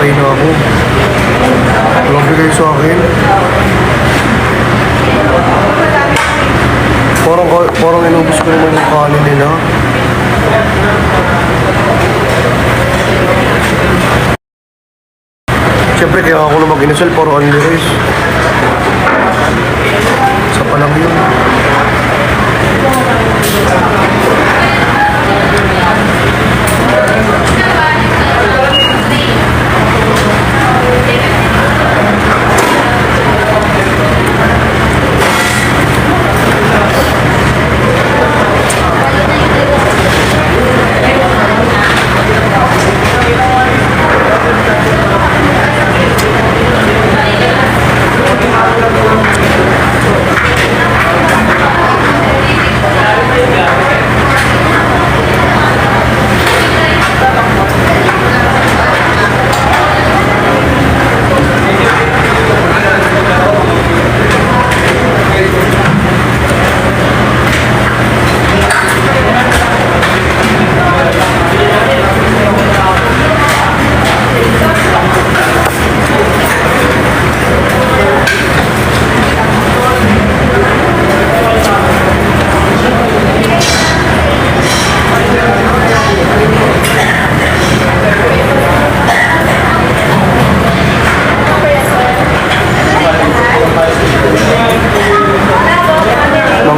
papahinga ako. Walang bigay sa akin. Parang inubos ko naman yung kanin nila. Siyempre, kaya ako na mag-inasal para only rice. Sa palang yun.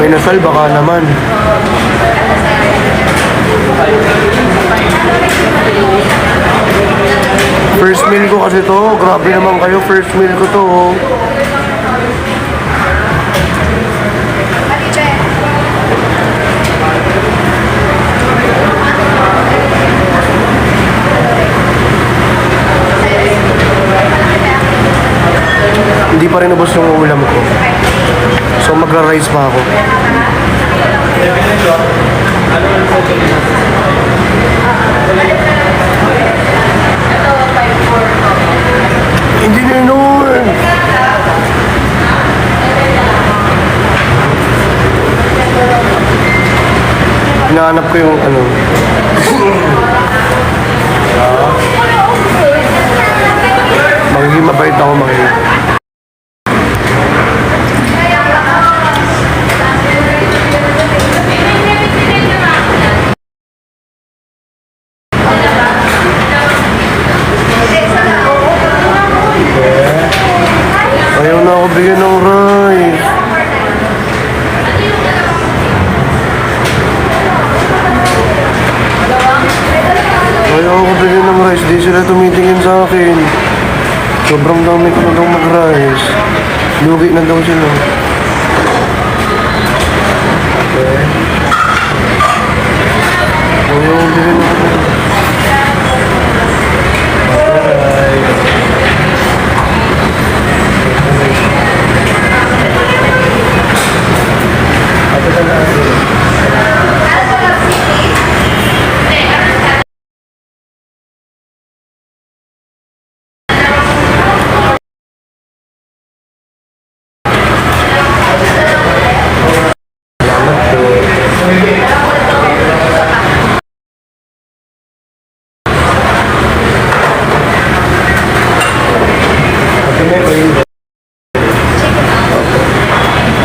Inasal, baka naman. First meal ko kasi to. Grabe naman kayo. First meal ko to. Hindi pa rin ubos yung ulam ko. So magra-rice pa ako. Hindi na yun. Hinahanap ko yung ano. Magiging mabait ako, magiging. Ayaw na ako bigyan ng rice. Ayaw ako bigyan ng rice. Di sila tumitingin sa akin. Sobrang dami ko na daw mag-rice. Lugi na daw sila. Okay. Ayaw ako bigyan ng rice.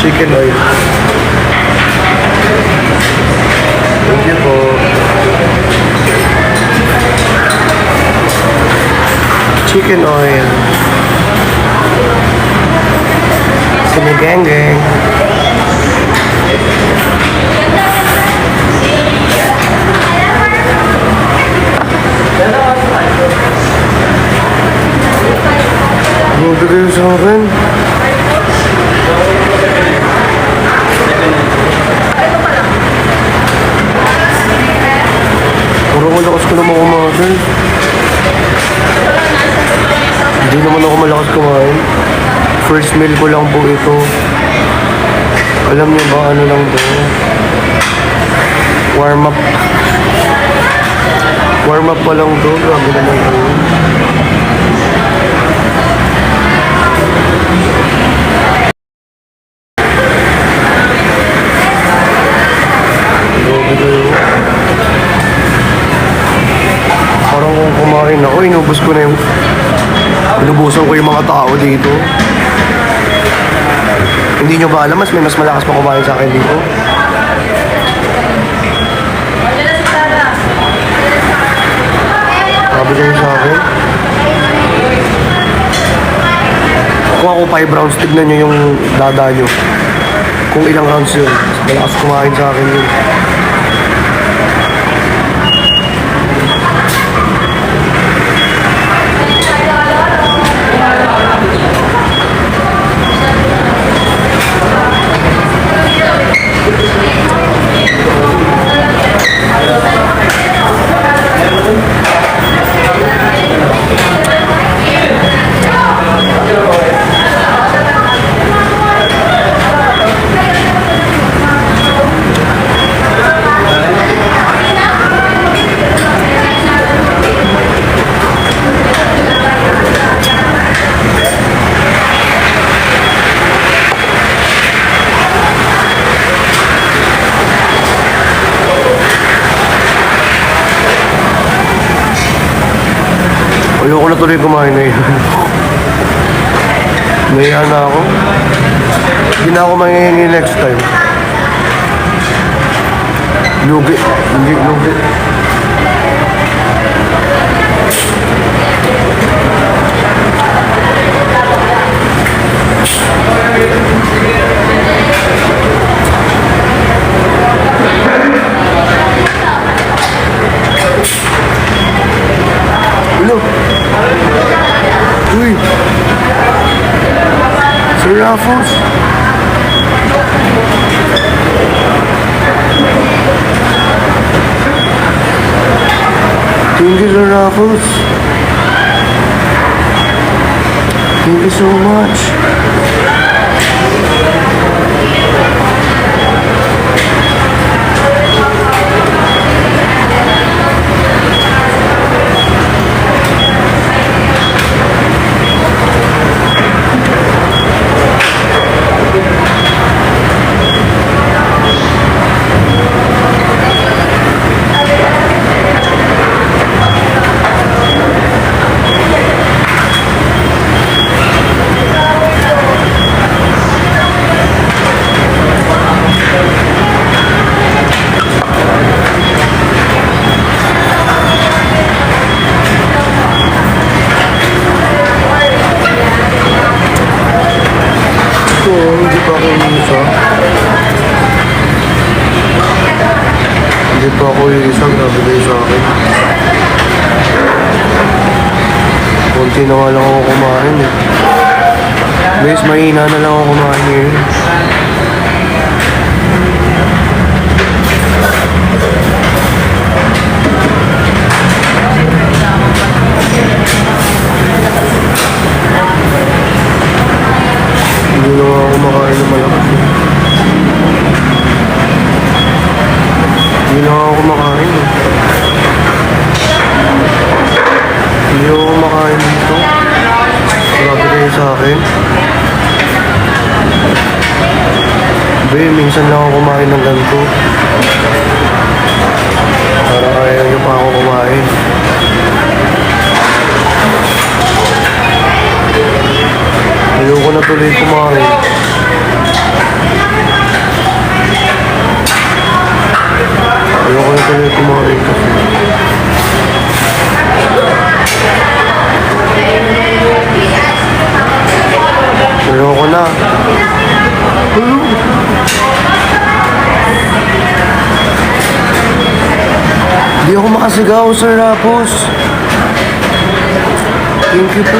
Chicken oil. Thank you po. Chicken oil. Sinigang-gang. Grabe kayo sa akin. Puro malakas ko naman kumain. Hindi naman ako malakas kumain. First meal ko lang po ito. Alam niyo ba ano lang to? Warm up. Warm up pa lang to. Grabe naman to. Parang kung kumain ako, inubos ko na yung Inubusan ko yung mga tao dito. Hindi nyo ba alam, may mas malakas pa kumain sa akin dito? Sabi kayo sa akin. Kung ako 5 rounds, tignan nyo yung dada nyo. Kung ilang rounds yun. Mas malakas kumain sa akin yun. Ayoko na tuloy kumain ngayon. Nahiya na ako. Hindi na ako mangingi next time. Lugi. Hindi, lugi. Hello. Uy. Sir Raffles. Thank you, Sir Raffles. Thank you so much. Hindi pa ako isa. Hindi pa ako yung isang nabigay sa akin. Kunti na nga lang ako kumain eh. Guys, mahina na lang ako kumain ngayon. Hindi na ako kumakain na malakas. Hindi na ako kumakain. Hindi ako kumakain dito. Grabe kayo sa akin. Be, minsan lang ako kumain ng ganito. Para ayaw niyo pa ako kumain. Ayoko na tuloy kumain. Ayoko na tuloy kumain kasi. Ayoko na. Hindi ako makasigaw, Sir Rapos. Thank you po.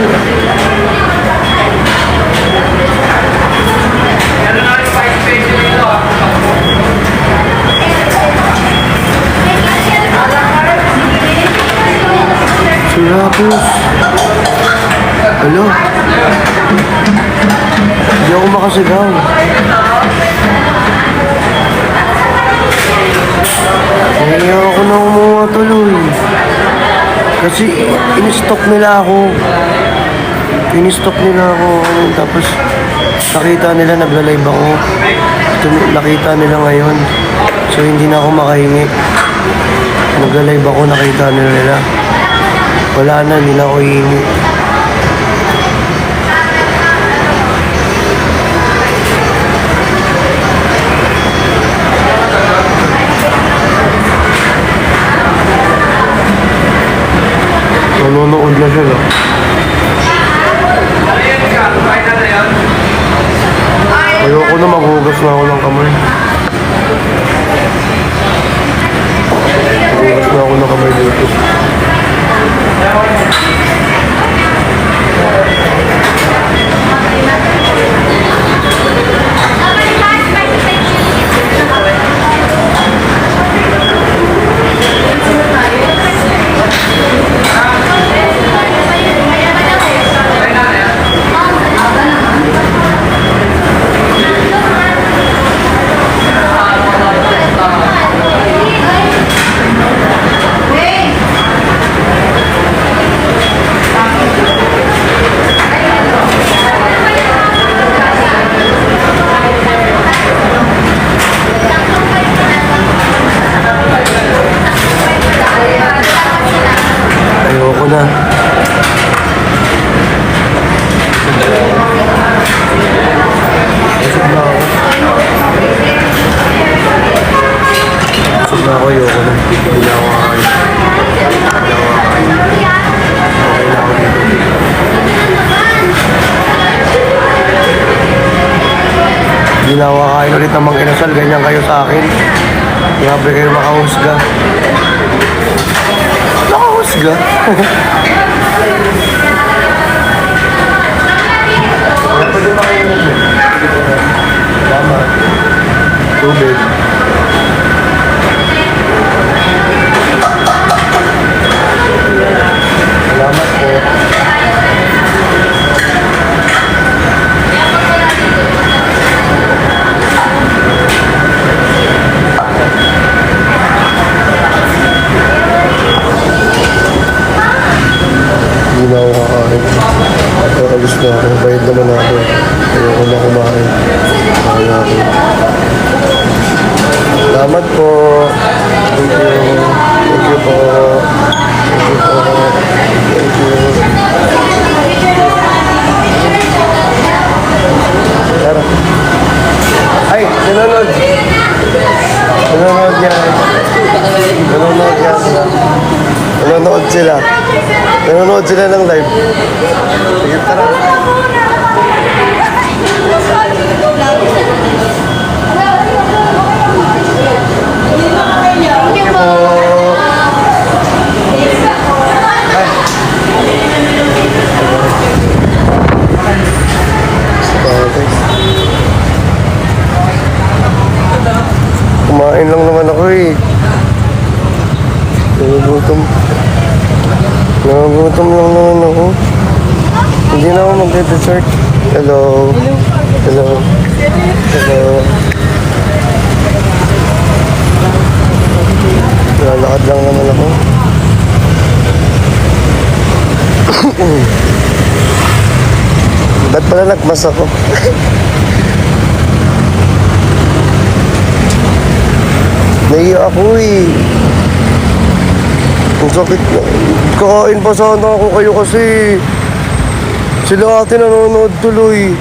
Sir Rapos. Hello? Hindi ako makasigaw. Kaya ako na umuha tuloy. Kasi in-stock nila ako. In-stock nila ako. Tapos nakita nila nagla-live ako. Nakita nila ngayon. So hindi na ako makahingi. Nagla-live ako, nakita nila. Wala na, hindi na ako hihingi. Nanonood na siya, no? Ayoko na maghugas na ako ng kamay. Maghugas na ako ng kamay dito. Ayoko na. Busog na ako. Busog na ako, ayoko na. Hindi na ako kakain. Okay na ako dito. Hindi na ako kakain ulit ng mga inasal. Ganyan kayo sa akin. Grabe kayo makahusga. Nakahusga? Pwede ba kayo nagmit? Tama. Tubig. Salamat po. Hindi na ako kakain. Alis na ako. Bayad naman ako. Ayoko na kumain. Kaya na ako. Salamat po. Thank you. Thank you po. Thank you po. Thank you. Tara. Ay, nanonood. Nanonood yan. Nanonood yan sila. Nanonood sila. Nanonood sila ng live. Sige, tara. Thank you po. Ay. Okay. Kumain lang naman ako eh. Nagugutom. Nagugutom lang naman ako. Hindi na ako mag-dessert. Hello. Hello. Hello. Lalakad lang naman ako. Ba't pala nagmas ako? Naiya ako eh. Ang sakit na. Kakain pa sana ako kayo kasi. Sila ate nanonood tuloy.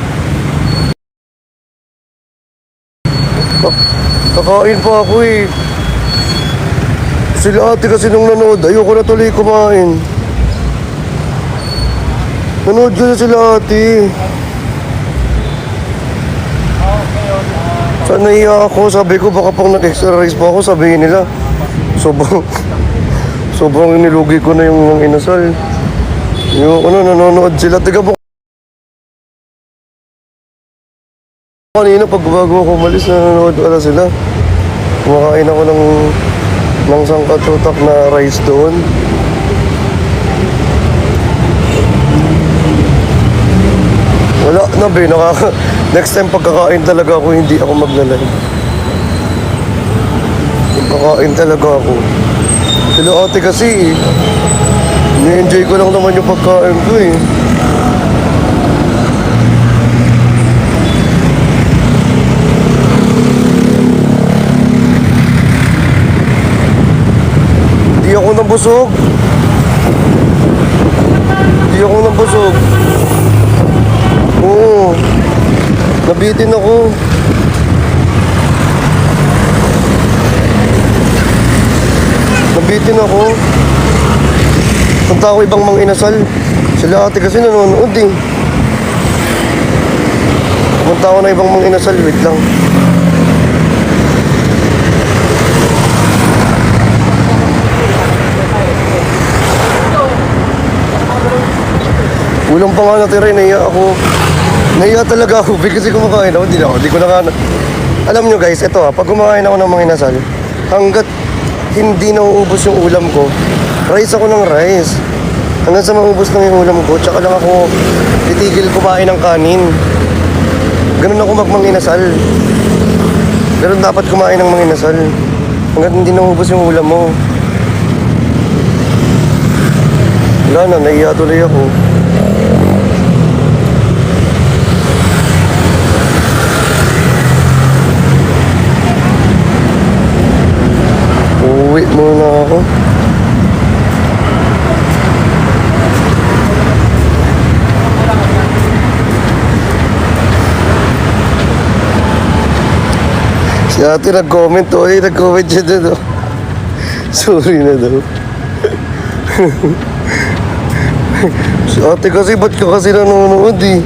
Kakain pa ako eh. Sila ate kasi nung nanood, ayoko na tuloy kumain. Nanood ko na sila ate. Saan naiya ako? Sabi ko baka pang nag-exercise pa ako, sabihin nila. Sobrang nilugi ko na yung mga inasal. Yung nanonood sila. Tiga mo. Kanina pag bago ako umalis, nanonood wala sila. Kumakain ako ng sangkatutak na rice doon. Wala na be, next time pagkakain talaga ako, hindi ako maglalay. Pagkakain talaga ako. Sila ate kasi ni-enjoy ko lang naman yung pagkain ko eh. Hindi ako nabusog. Hindi ako nabusog. Oo. Nabitin ako. Nabitin ako. Punta ako ibang mga inasal. Sila ate kasi nanonood eh. Punta ako na ibang mga inasal. Wait lang. Ulang pa nga natira, naiya ako. Naiya talaga ako. Kasi kumakain ako. Hindi ko na. Alam nyo guys, ito pag kumakain ako ng mga inasal, hanggat hindi nauubos yung ulam ko, rice ako ng rice. Hanggang sa maubos lang yung ulam ko, tsaka lang ako titigil kumain ng kanin. Ganun ako magmang inasal. Ganun dapat kumain ng mga inasal. Hanggat hindi nauubos yung ulam mo. Wala na, naiya tuloy ako. Uwi muna ako. Si ate nag-comment nag-comment siya doon. Sorry na daw. Si ate kasi, ba't ka kasi nanonood eh?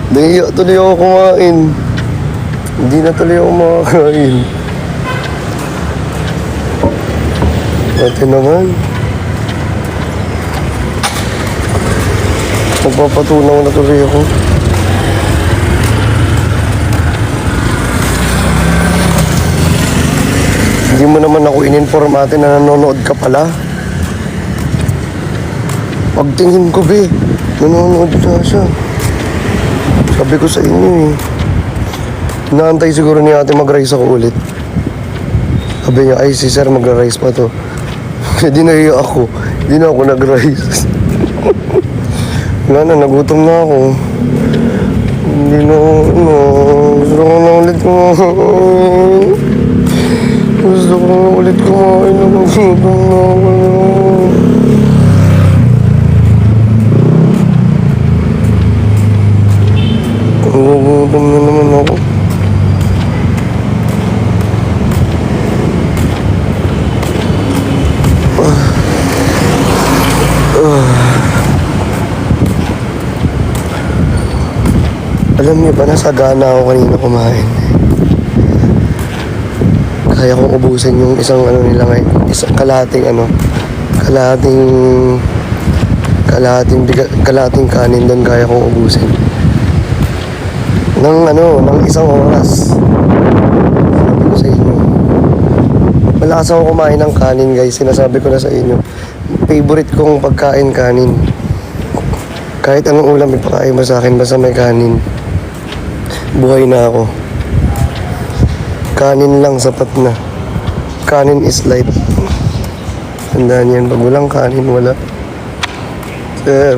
Nahiya tuloy ako kumain. Hindi na tuloy ako makakain. Ate naman. Magpapatunaw na tuloy ako. Hindi mo naman ako in-inform ate na nanonood ka pala. Pagtingin ko be, nanonood na siya. Sabi ko sa inyo eh. Inaantay siguro ni ate mag-rise ako ulit. Sabi niya, ay si sir mag-rise pa to. Hindi nahiya ako. Hindi na ako nag-rise. Wala na, nagutom na ako. Hindi na ako, gusto ko na ulit kumain. Gusto ko na ulit kumain. Nagutom na ako. Nagutom na naman ako. Alam niyo ba, nasagana ako kanina kumain. Kaya kong ubusin yung isang nila ngayon. Isang kalahating kanin doon, kaya kong ubusin. Ng isang oras. Sabi ko sa inyo. Malakas ako kumain ng kanin guys, sinasabi ko na sa inyo. Favorite kong pagkain kanin. Kahit anong ulam ipakain mo sa akin, basta may kanin. Buhay na ako. Kanin lang, sapat na. Kanin is life. Tandaan yan, pag walang kanin, wala. Sir.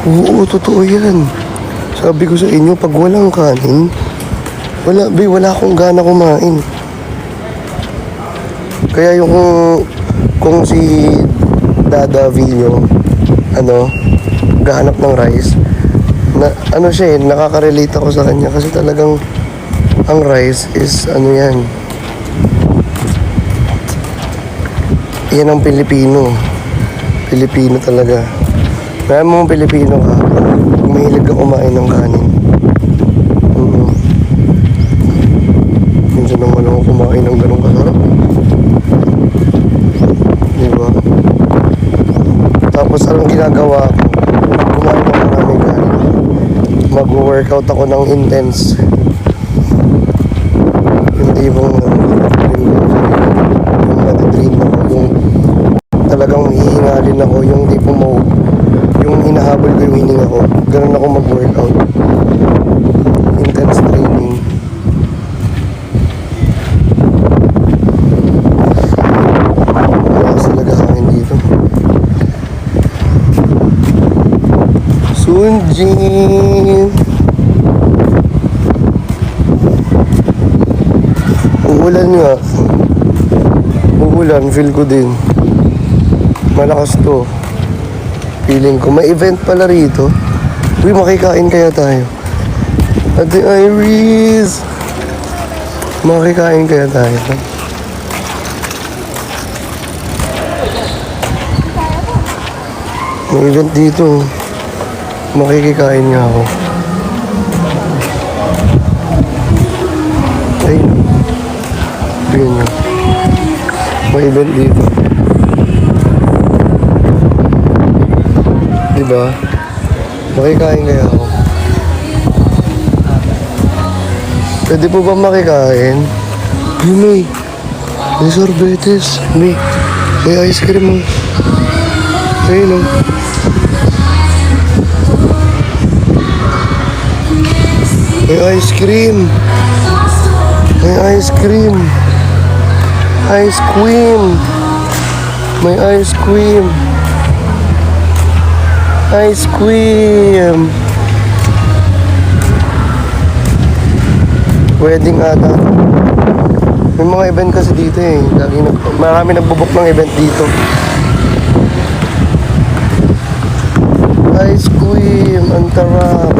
Oo, totoo yan. Sabi ko sa inyo, pag walang kanin, wala akong gana kumain. Kaya yung kung si Dada Villo, gahanap ng rice, na siya nakaka-relate ako sa kanya kasi talagang ang rice is yan ang Pilipino talaga. Kaya mo Pilipino ka, mahilig ka kumain ng kanin. Minsan naman ako kumain ng ganong kasarap, diba? Tapos anong ginagawa ko, kumain ng maraming kanin, mag-workout ako ng intense. Hindi bang yung matitrain ako, yung talagang hihingalin ako, yung tipo mo, yung hinahabol ko yung hininga ko. Ganun ako mag-workout. Intense training. Malakas talaga hangin dito. Sunjin! Uulan nga. Uulan, feel ko din. Malakas to. Feeling ko. May event pala rito. Uy, makikain kaya tayo. Ate Iris! Makikain kaya tayo. May event dito. Makikikain nga ako. Ayun. Tingnan nyo. May event dito. Diba? Makikain kaya ako. Pwede po ba makikain? May sorbetes. May ice cream. Ayun o. May ice cream. May ice cream. Ice cream. May ice cream. Ice cream. Wedding ata. May mga event kasi dito eh. Marami nagbubuk ng event dito. Ice cream. Ang tarap.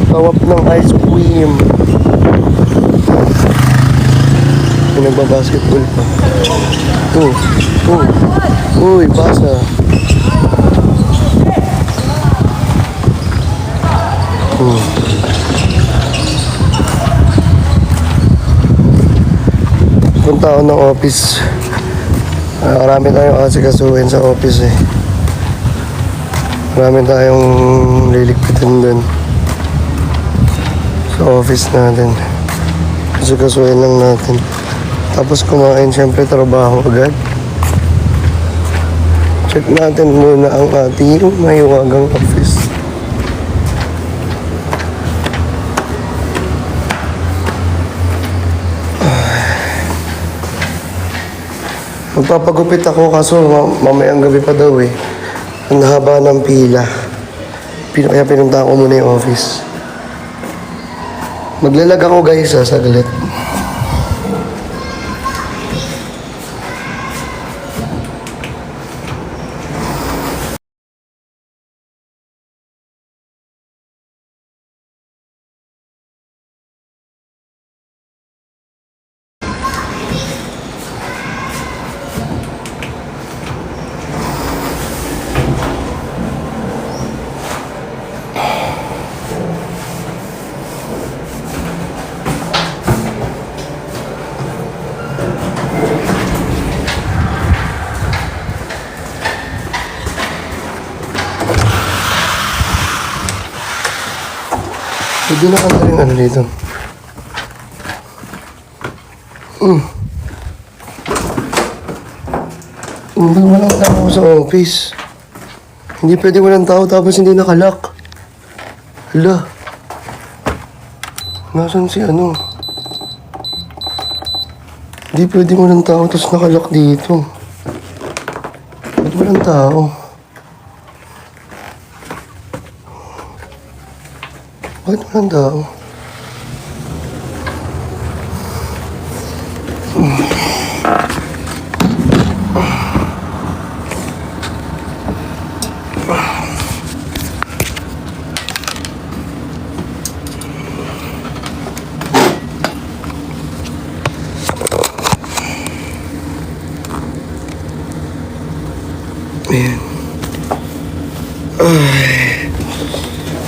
Tawap ng ice cream. May nagbabasketball pa. Uy, basa. Punta ako ng office. Marami tayong asikasuhin sa office eh. Marami tayong liligpitin dun sa office natin. Asikasuhin lang natin. Tapos kumain, syempre trabaho agad. Check natin muna ang ating mahiwagang office. Magpapagupit ako kaso mamayang gabi pa daw eh. Ang haba ng pila. Kaya pinunta ko muna yung office. Maglalag ako guys saglit. Pwede na kanta rin ano dito. Hindi walang tao sa office. Hindi pwede walang tao tapos hindi nakalock. Hala. Nasaan si ano? Hindi pwede walang tao tapos nakalock dito. Ba't walang tao? Bakit walang tao? Ayan.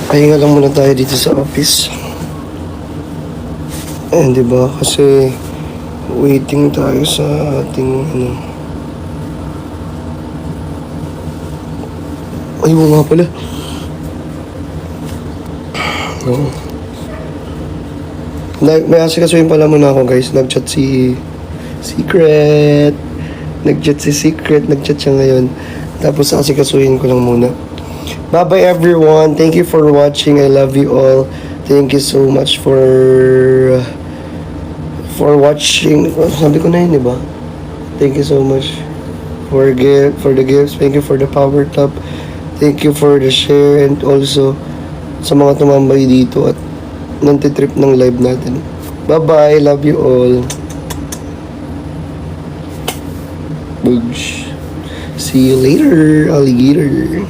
Pahinga lang muna tayo dito sa office. Ayan, diba? Kasi waiting tayo sa ating ano. Ay, mo nga pala. No. May asikasuhin pala muna ako guys. Nag-chat si Secret. Nag-chat siya ngayon. Tapos asikasuhin ko lang muna. Bye-bye everyone. Thank you for watching. I love you all. Thank you so much for watching. Sabi ko na yun, diba? Thank you so much for the gifts. Thank you for the power tap. Thank you for the share and also sa mga tumambay dito at nantitrip ng live natin. Bye-bye. Love you all. Bugs. See you later, alligator.